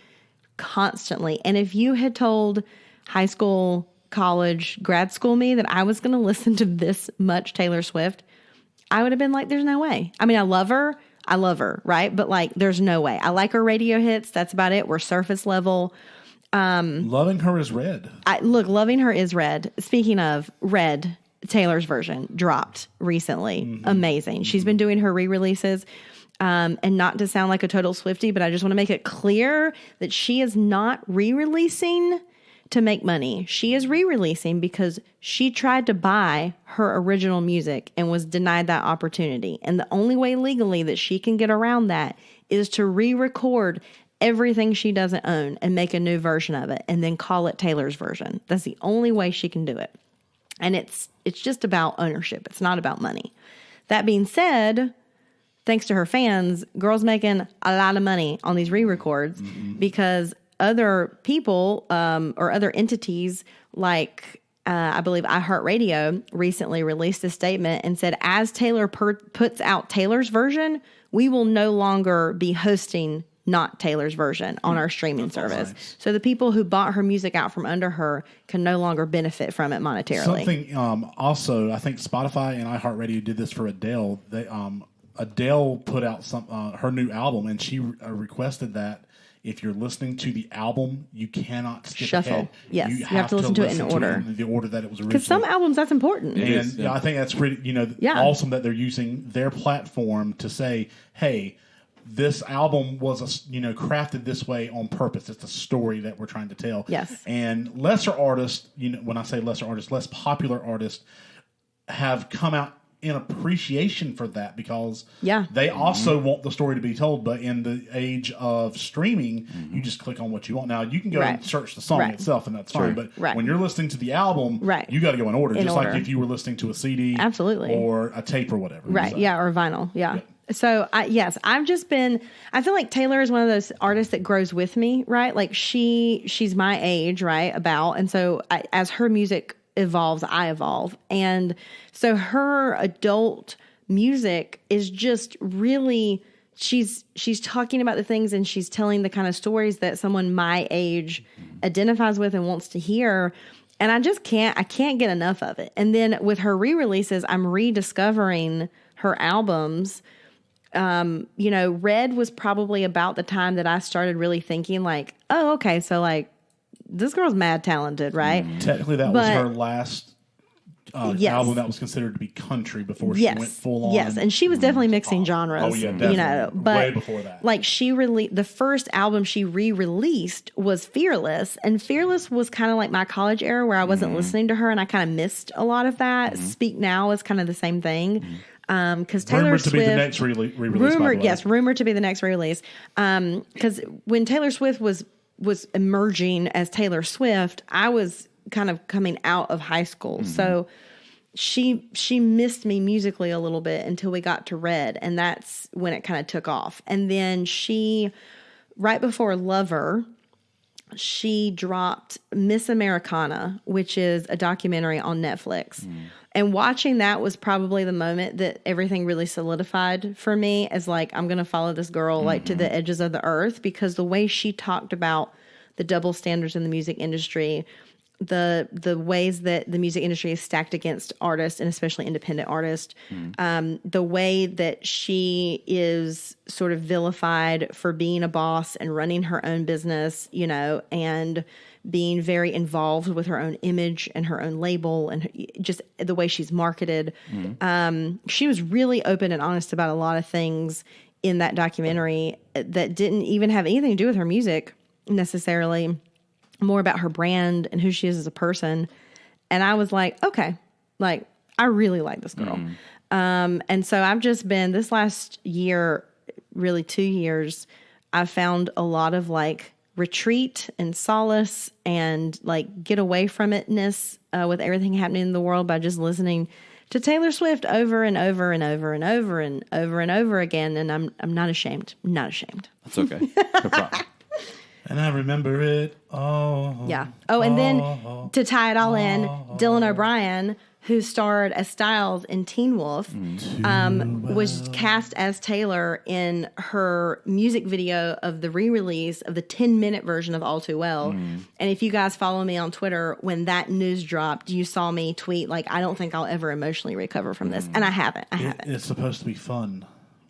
constantly. And if you had told high school, college, grad school me that I was going to listen to this much Taylor Swift, I would have been like, there's no way. I mean, I love her, right? But like, there's no way. I like her radio hits. That's about it. We're surface level. Loving Her is Red. Loving Her is Red. Speaking of Red, Taylor's version dropped recently. Amazing. She's been doing her re-releases. And not to sound like a total Swiftie, but I just want to make it clear that she is not re-releasing to make money. She is re-releasing because she tried to buy her original music and was denied that opportunity. And the only way legally that she can get around that is to re-record everything she doesn't own and make a new version of it and then call it Taylor's version. That's the only way she can do it. And it's just about ownership. It's not about money. That being said, thanks to her fans, girl's making a lot of money on these re-records because other people or other entities like I believe iHeartRadio recently released a statement and said, as Taylor puts out Taylor's version, we will no longer be hosting not Taylor's version on our streaming service. Nice. So the people who bought her music out from under her can no longer benefit from it monetarily. Something also, I think Spotify and iHeartRadio did this for Adele. They Adele put out her new album, and she requested that if you're listening to the album, you cannot skip shuffle. Ahead. Yes, you have to listen to it in order. The order that it was originally. Because some albums, that's important. And I think that's pretty, awesome that they're using their platform to say, hey, this album was crafted this way on purpose. It's a story that we're trying to tell. Yes. And lesser artists, when I say lesser artists, less popular artists have come out in appreciation for that because they also want the story to be told. But in the age of streaming, you just click on what you want. Now, you can go and search the song itself, and that's fine. But when you're listening to the album, you got to go in order. Like if you were listening to a CD or a tape or whatever. Right, so. Or vinyl, So, I feel like Taylor is one of those artists that grows with me, right? Like she's my age, right? And so as her music evolves, I evolve. And so her adult music is just really, she's talking about the things and she's telling the kind of stories that someone my age identifies with and wants to hear. And I can't get enough of it. And then with her re-releases, I'm rediscovering her albums. Red was probably about the time that I started really thinking like, oh, okay, so like this girl's mad talented, right? Technically, that was her last album that was considered to be country before she went full on. Yes, and she was definitely mixing genres. Oh yeah, definitely. But way before that. Like the first album she re-released was Fearless, and Fearless was kind of like my college era where I wasn't listening to her, and I kind of missed a lot of that. Speak Now is kind of the same thing. Because Taylor Swift, rumored to be the next re-release. Rumored to be the next re-release. Because when Taylor Swift was emerging as Taylor Swift, I was kind of coming out of high school, so she missed me musically a little bit until we got to Red, and that's when it kind of took off. And then right before Lover, she dropped Miss Americana, which is a documentary on Netflix. And watching that was probably the moment that everything really solidified for me as like, I'm going to follow this girl like to the edges of the earth, because the way she talked about the double standards in the music industry, the ways that the music industry is stacked against artists and especially independent artists, the way that she is sort of vilified for being a boss and running her own business, and being very involved with her own image and her own label and just the way she's marketed. She was really open and honest about a lot of things in that documentary that didn't even have anything to do with her music necessarily, more about her brand and who she is as a person. And I was like, okay, like I really like this girl. And so I've just been this last year, really 2 years, I've found a lot of like retreat and solace and like get away from itness with everything happening in the world by just listening to Taylor Swift over and over and over and over and over and over again. And I'm not ashamed. I'm not ashamed. That's okay. No problem. And I remember it. Yeah. Oh, and then to tie it all in, Dylan O'Brien, who starred as Styles in Teen Wolf, was cast as Taylor in her music video of the re-release of the 10-minute version of All Too Well. And if you guys follow me on Twitter, when that news dropped, you saw me tweet, like, I don't think I'll ever emotionally recover from this. And I haven't. It's supposed to be fun.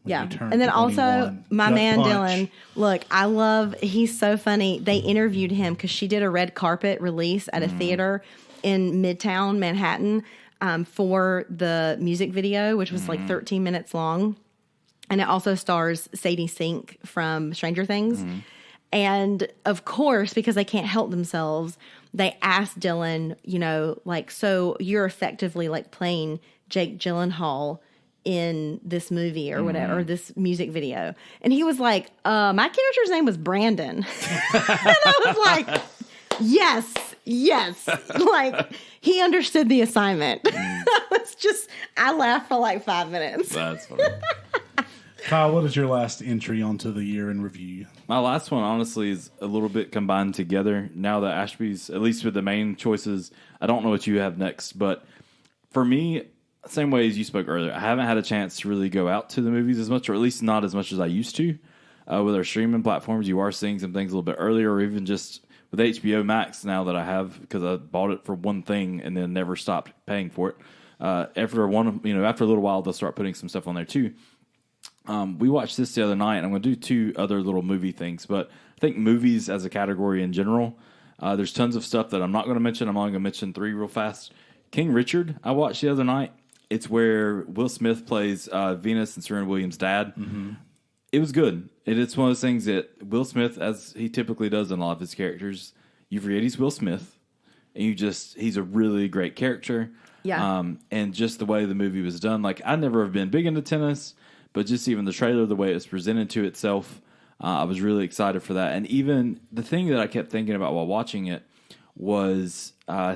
Yeah. And then also my man Dylan, look, he's so funny. They interviewed him because she did a red carpet release at a theater in Midtown Manhattan for the music video, which was like 13 minutes long. And it also stars Sadie Sink from Stranger Things. And of course, because they can't help themselves, they asked Dylan, like, so you're effectively like playing Jake Gyllenhaal in this movie or whatever, or this music video. And he was like, my character's name was Brandon. And I was like, yes. Like, he understood the assignment. I laughed for like 5 minutes. That's funny. Kyle, what is your last entry onto the year in review? My last one, honestly, is a little bit combined together. Now that Ashby's, at least with the main choices, I don't know what you have next. But for me, same way as you spoke earlier, I haven't had a chance to really go out to the movies as much, or at least not as much as I used to. With our streaming platforms, you are seeing some things a little bit earlier, or even just with HBO Max now that I have, because I bought it for one thing and then never stopped paying for it. After a little while, they'll start putting some stuff on there too. We watched this the other night, and I'm going to do 2 other little movie things. But I think movies as a category in general, there's tons of stuff that I'm not going to mention. I'm only going to mention 3 real fast. King Richard, I watched the other night. It's where Will Smith plays Venus and Serena Williams' dad. It was good. It's one of those things that Will Smith, as he typically does in a lot of his characters, you forget he's Will Smith, and he's a really great character. Yeah. And just the way the movie was done, like, I never have been big into tennis, but just even the trailer, the way it was presented to itself, I was really excited for that. And even the thing that I kept thinking about while watching it was, I'm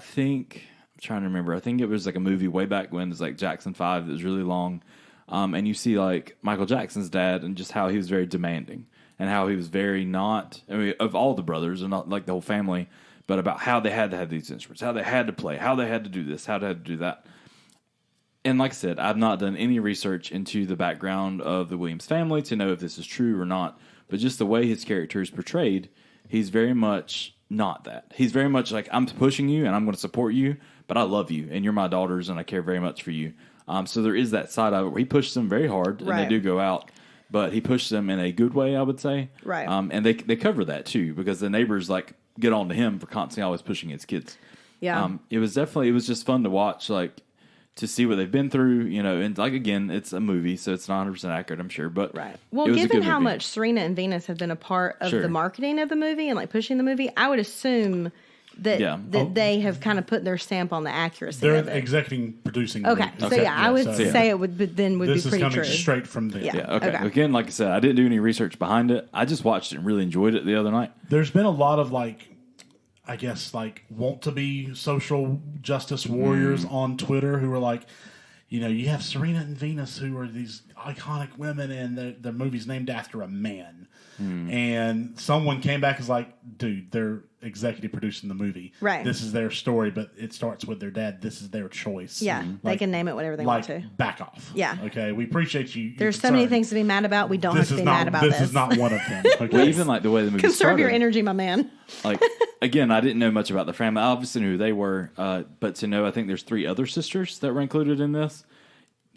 trying to remember. I think it was like a movie way back when. It was like Jackson 5 that was really long. And you see like Michael Jackson's dad and just how he was very demanding and how he was very of all the brothers and not like the whole family, but about how they had to have these instruments, how they had to play, how they had to do this, how they had to do that. And like I said, I've not done any research into the background of the Williams family to know if this is true or not. But just the way his character is portrayed, he's very much not that. He's very much like, I'm pushing you and I'm going to support you, but I love you and you're my daughters and I care very much for you. So there is that side of it where he pushes them very hard and they do go out, but he pushes them in a good way, I would say. Right. And they cover that too, because the neighbors like get on to him for constantly always pushing his kids. Yeah. It was just fun to watch, like, to see what they've been through, and like, again, it's a movie, so it's not 100% accurate, I'm sure. But right. Well, given how much Serena and Venus have been a part of the marketing of the movie and like pushing the movie, I would assume that they have kind of put their stamp on the accuracy. They're of it. executing, producing. Okay, so I would say it would be pretty true. This is coming straight from them. Yeah. Okay. Again, like I said, I didn't do any research behind it. I just watched it and really enjoyed it the other night. There's been a lot of I guess want to be social justice warriors on Twitter who are like, you have Serena and Venus who are these iconic women and their movie's named after a man. And someone came back and was like, dude, they're executive producing the movie. Right. This is their story, but it starts with their dad. This is their choice. Yeah. They can name it whatever they want to. Back off. Yeah. Okay. We appreciate you. There's so many things to be mad about. We don't have to be mad about this. This is not one of them. Okay. Well, even like the way the movie Conserve started. your energy, my man. Like, again, I didn't know much about the family. I obviously knew who they were, but to know, I think there's 3 other sisters that were included in this.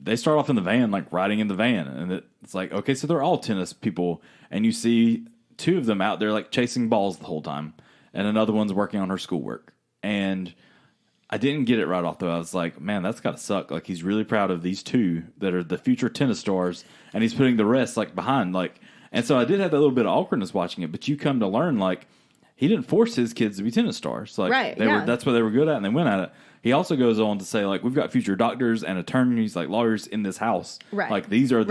They start off in the van, like riding in the van, and it's like, okay, so they're all tennis people, and you see 2 of them out there like chasing balls the whole time, and another one's working on her schoolwork. And I didn't get it right off, though. I was like, man, that's got to suck. Like, he's really proud of these 2 that are the future tennis stars, and he's putting the rest like behind. Like, and so I did have that little bit of awkwardness watching it, but you come to learn, like, he didn't force his kids to be tennis stars. Like, that's what they were good at, and they went at it. He also goes on to say, like, we've got future doctors and attorneys, like lawyers in this house. Right. Like, these are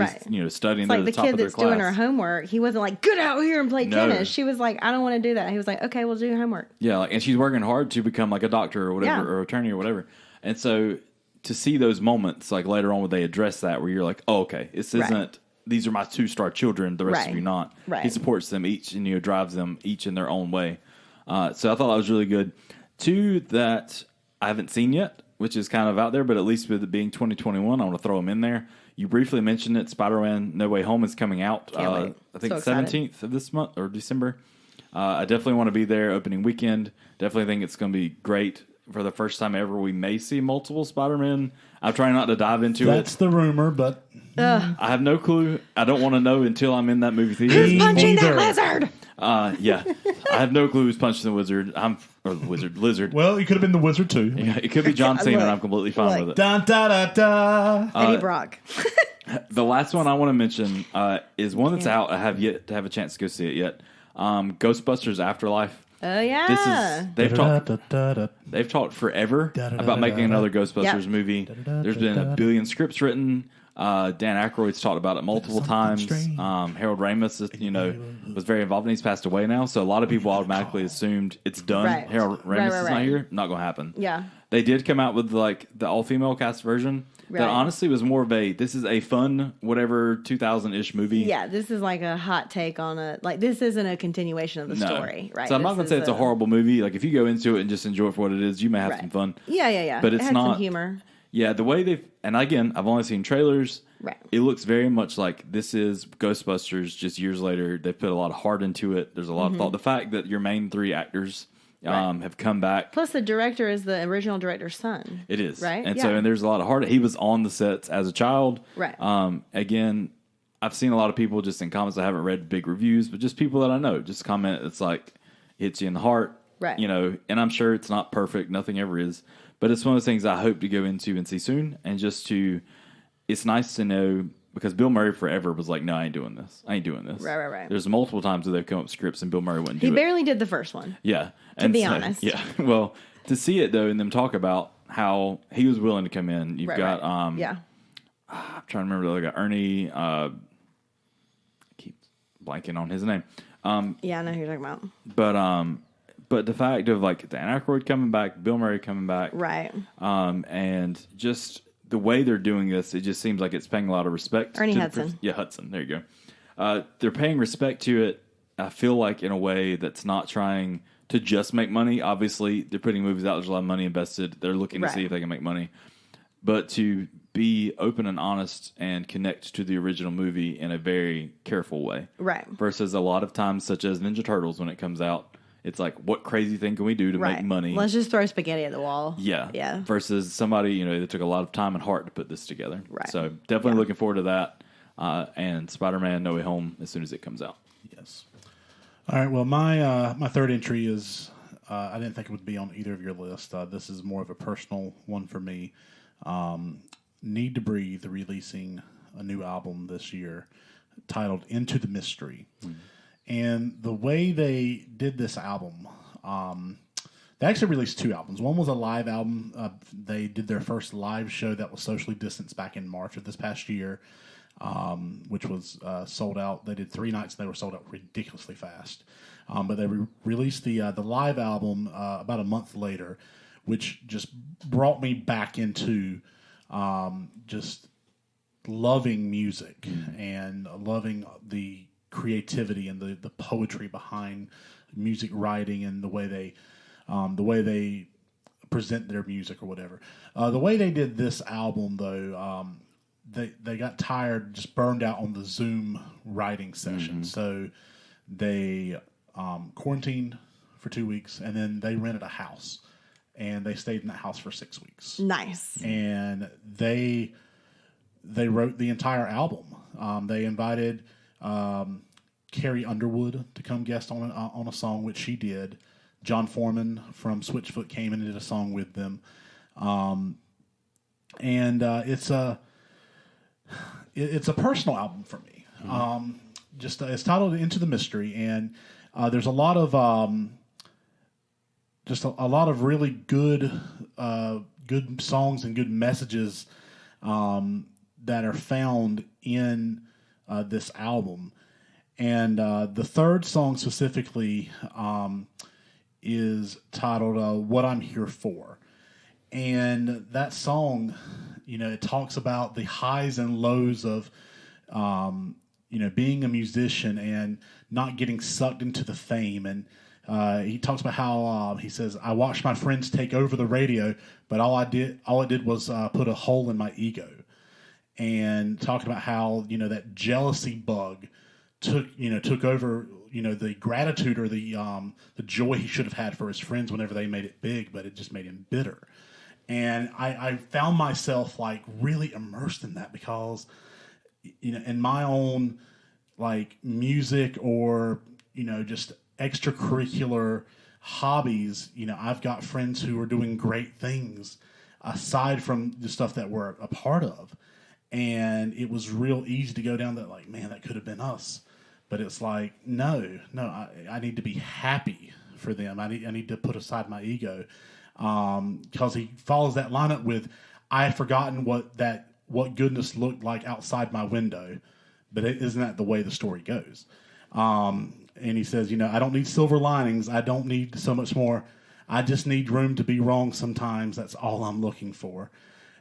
studying. It's like the the top kid of their that's class. doing her homework. He wasn't like, get out here and play tennis. She was like, I don't want to do that. He was like, okay, we'll do your homework. Yeah, like, and she's working hard to become like a doctor or whatever, or attorney or whatever. And so to see those moments, like later on where they address that, where you're like, oh, okay, this isn't, these are my 2-star children, the rest of you not. Right. He supports them each and drives them each in their own way. So I thought that was really good. 2 that I haven't seen yet, which is kind of out there, but at least with it being 2021, I want to throw them in there. You briefly mentioned it. Spider-Man No Way Home is coming out, I think, so 17th of this month or December. I definitely want to be there opening weekend. Definitely think it's going to be great. For the first time ever, we may see multiple Spider-Man. I'm trying not to dive into it. That's the rumor, but I have no clue. I don't want to know until I'm in that movie theater. Who's punching that lizard? Yeah. I have no clue who's punching the wizard. Lizard. well, it could have been the Wizard too. Yeah, it could be John Cena, and I'm completely fine with it. Da da da da. Eddie Brock. The last one I want to mention is one that's out. I have yet to have a chance to go see it yet. Ghostbusters Afterlife. Oh yeah. They've talked forever about making another Ghostbusters movie. There's been a billion scripts written. Dan Aykroyd's talked about it multiple times. Harold Ramis, was very involved, and he's passed away now. So a lot of people automatically assumed it's done. Right. Harold Ramis is not here. Not going to happen. Yeah. They did come out with the all-female cast version. That honestly was more of this is a fun, whatever, 2000-ish movie. Yeah, this is like a hot take on this isn't a continuation of the story, right? So I'm not going to say it's a horrible movie. Like, if you go into it and just enjoy it for what it is, you may have some fun. Yeah. But it's had not some humor. Yeah, the way and again, I've only seen trailers. Right. It looks very much like this is Ghostbusters just years later. They've put a lot of heart into it. There's a lot of thought. The fact that your main three actors have come back. Plus, the director is the original director's son. It is. Right? And so there's a lot of heart. He was on the sets as a child. Right. Again, I've seen a lot of people just in comments. I haven't read big reviews, but just people that I know just comment. It's like, hits you in the heart. Right. And I'm sure it's not perfect. Nothing ever is. But it's one of those things I hope to go into and see soon. And it's nice to know, because Bill Murray forever was like, no, I ain't doing this. Right. There's multiple times where they've come up with scripts and Bill Murray wouldn't do it. He barely did the first one. Yeah. To be honest. Yeah. Well, to see it, though, and them talk about how he was willing to come in. You've got, I'm trying to remember the other guy, Ernie, I keep blanking on his name. Yeah, I know who you're talking about. But the fact of Dan Aykroyd coming back, Bill Murray coming back. Right. And just the way they're doing this, it just seems like it's paying a lot of respect. Ernie Hudson. Hudson. There you go. They're paying respect to it, I feel like, in a way that's not trying to just make money. Obviously, they're putting movies out. There's a lot of money invested. They're looking to see if they can make money. But to be open and honest and connect to the original movie in a very careful way. Right. Versus a lot of times, such as Ninja Turtles, when it comes out, it's like, what crazy thing can we do to make money? Let's just throw spaghetti at the wall. Yeah. Versus somebody, that took a lot of time and heart to put this together. Right. So definitely looking forward to that. And Spider-Man No Way Home as soon as it comes out. Yes. All right. Well, my third entry is, I didn't think it would be on either of your list. This is more of a personal one for me. Need to Breathe releasing a new album this year titled Into the Mystery. And the way they did this album, they actually released two albums. One was a live album. They did their first live show that was socially distanced back in March of this past year, which was sold out. They did 3 nights, and they were sold out ridiculously fast. But they released the live album about a month later, which just brought me back into just loving music and loving the creativity and the poetry behind music writing and the way they present their music or whatever. The way they did this album, though, they got tired, just burned out on the Zoom writing session. So they quarantined for 2 weeks, and then they rented a house, and they stayed in that house for 6 weeks. Nice. And they wrote the entire album. They invited Carrie Underwood to come guest on a song, which she did. John Foreman from Switchfoot came and did a song with them. It's a personal album for me. It's titled Into the Mystery, and there's a lot of a lot of really good songs and good messages that are found in this album. And the third song specifically is titled What I'm Here For. And that song, it talks about the highs and lows of, being a musician and not getting sucked into the fame and He talks about how he says, "I watched my friends take over the radio, but all it did was put a hole in my ego." And talking about how that jealousy bug took over the gratitude or the joy he should have had for his friends whenever they made it big, but it just made him bitter. And I found myself like really immersed in that because in my own like music or just extracurricular hobbies, I've got friends who are doing great things aside from the stuff that we're a part of. And it was real easy to go down that, like, man, that could have been us. But it's like, no, I need to be happy for them. I need to put aside my ego. Because he follows that line up with, I had forgotten what goodness looked like outside my window. But isn't that the way the story goes? And he says, I don't need silver linings. I don't need so much more. I just need room to be wrong sometimes. That's all I'm looking for.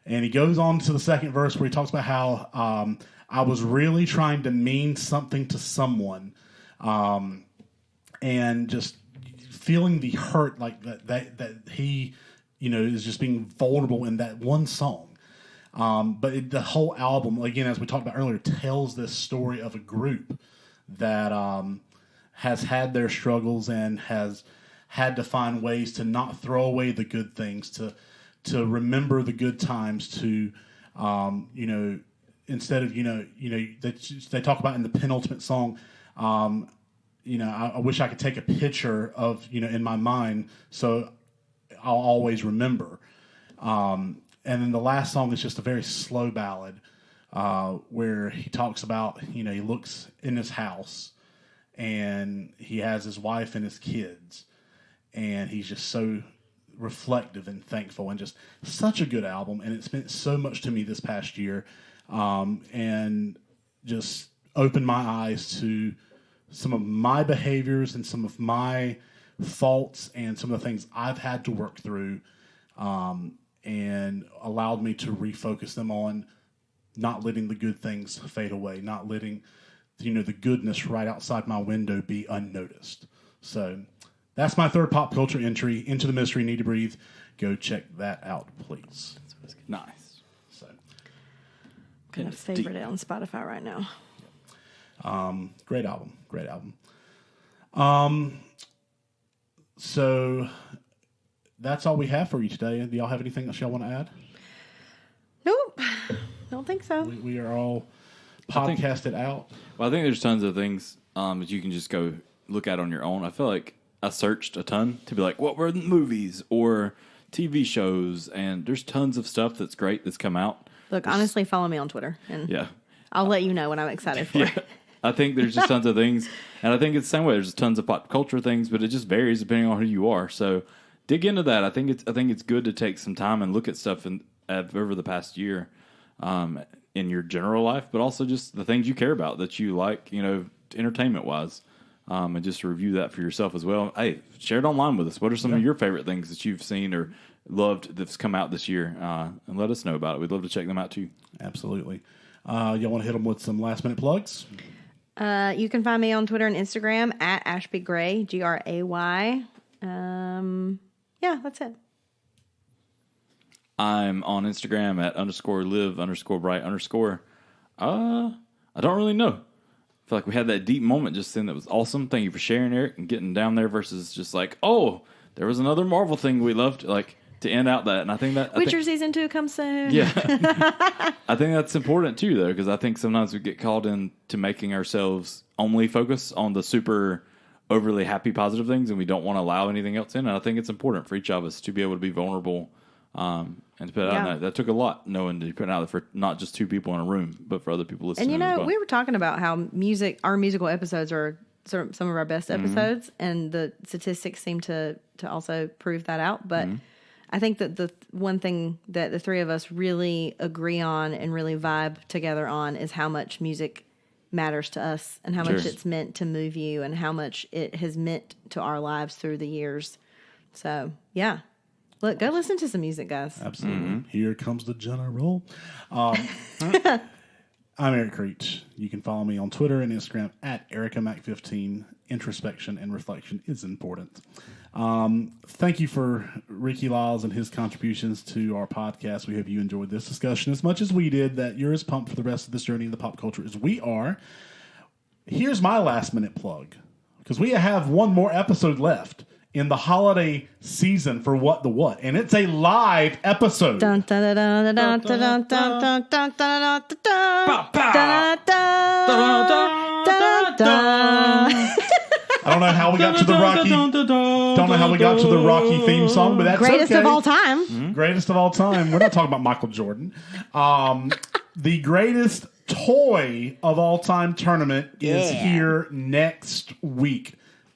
And he goes on to the second verse where he talks about how I was really trying to mean something to someone, and just feeling the hurt like that he is just being vulnerable in that one song. But the whole album, again, as we talked about earlier, tells this story of a group that has had their struggles and has had to find ways to not throw away the good things, to remember the good times, to instead of they talk about in the penultimate song, I wish I could take a picture of in my mind so I'll always remember. And then the last song is just a very slow ballad where he talks about he looks in his house and he has his wife and his kids, and he's just so reflective and thankful, and just such a good album. And it's meant so much to me this past year, and just opened my eyes to some of my behaviors and some of my faults and some of the things I've had to work through, and allowed me to refocus them on not letting the good things fade away, not letting the goodness right outside my window be unnoticed. So that's my third pop culture entry, Into the Mystery, Need to Breathe. Go check that out, please. Nice. So, Kind of favorite it on Spotify right now. Great album. So that's all we have for you today. Do y'all have anything else y'all want to add? Nope. Don't think so. We are all podcasted out. Well, I think there's tons of things that you can just go look at on your own. I feel like I searched a ton to be like, what were the movies or TV shows? And there's tons of stuff that's great that's come out. Look, honestly, follow me on Twitter, and I'll let you know when I'm excited for it. I think there's just tons of things, and I think it's the same way. There's tons of pop culture things, but it just varies depending on who you are. So dig into that. I think it's good to take some time and look at stuff over the past year in your general life, but also just the things you care about that you like, entertainment wise. And just review that for yourself as well. Hey, share it online with us. What are some of your favorite things that you've seen or loved that's come out this year? And let us know about it. We'd love to check them out too. Absolutely. Y'all want to hit them with some last minute plugs? You can find me on Twitter and Instagram at Ashby Gray, Gray. That's it. I'm on Instagram at _live_bright_. I don't really know. I feel like we had that deep moment just then that was awesome. Thank you for sharing, Eric, and getting down there versus just like, oh, there was another Marvel thing we loved, like to end out that. And I think that Witcher season 2 comes soon. Yeah, I think that's important too, though, because I think sometimes we get called into making ourselves only focus on the super overly happy, positive things, and we don't want to allow anything else in. And I think it's important for each of us to be able to be vulnerable. And to put it out there. That took a lot, knowing to put it out there for not just two people in a room, but for other people listening. And as well. we were talking about how our musical episodes are some of our best episodes, and the statistics seem to also prove that out. But I think that the one thing that the three of us really agree on and really vibe together on is how much music matters to us, and how much it's meant to move you, and how much it has meant to our lives through the years. So, yeah. Look, go listen to some music, guys. Absolutely. Here comes the general. I'm Eric Creech. You can follow me on Twitter and Instagram at EricaMac15. introspection and reflection is important. Thank you for Ricky Lyles and his contributions to our podcast. We hope you enjoyed this discussion as much as we did, that you're as pumped for the rest of this journey in the pop culture as we are. Here's my last minute plug, because we have one more episode left in the holiday season for What the What, and it's a live episode. Dun, dun, dun, dun, dun, dun, dun, dun, dun, dun, dun, dun. I don't know how we got to the Rocky. Don't know how we got to the Rocky theme song, but that's greatest okay. of all time. Greatest of all time. We're not talking about Michael Jordan. The greatest toy of all time tournament is here next week,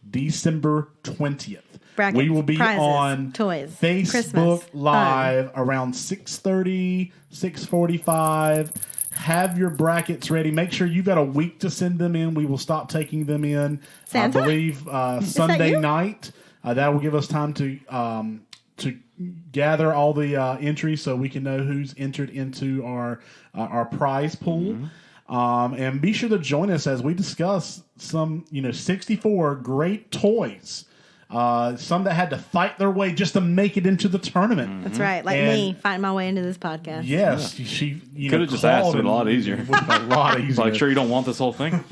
December 20th. Brackets, we will be prizes, on toys, Facebook Christmas, Live around 6:30, 6:45. Have your brackets ready. Make sure you've got a week to send them in. We will stop taking them in, Santa? I believe, Sunday night. That will give us time to gather all the entries so we can know who's entered into our prize pool. And be sure to join us as we discuss some 64 great toys. Some that had to fight their way just to make it into the tournament. That's right, like me fighting my way into this podcast. Yes, she could have just asked it a lot easier. A lot easier. Like, sure you don't want this whole thing?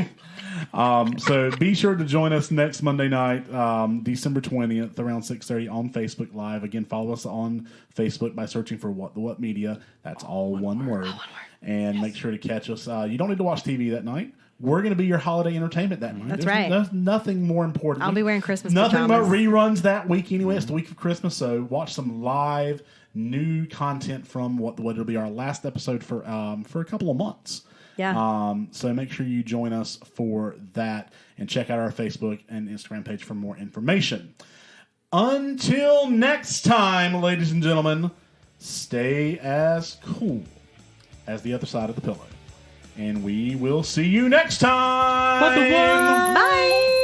So be sure to join us next Monday night, December 20th, around 6:30 on Facebook Live. Again, follow us on Facebook by searching for What the What Media. That's all one word. And make sure to catch us. You don't need to watch TV that night. We're going to be your holiday entertainment that night. That's right. Nothing more important. I'll be wearing Christmas Nothing pajamas. but reruns that week anyway. It's the week of Christmas, so watch some live new content from What the What. It'll be our last episode for a couple of months. Yeah. So make sure you join us for that and check out our Facebook and Instagram page for more information. Until next time, ladies and gentlemen, stay as cool as the other side of the pillow. And we will see you next time. What the what? Bye.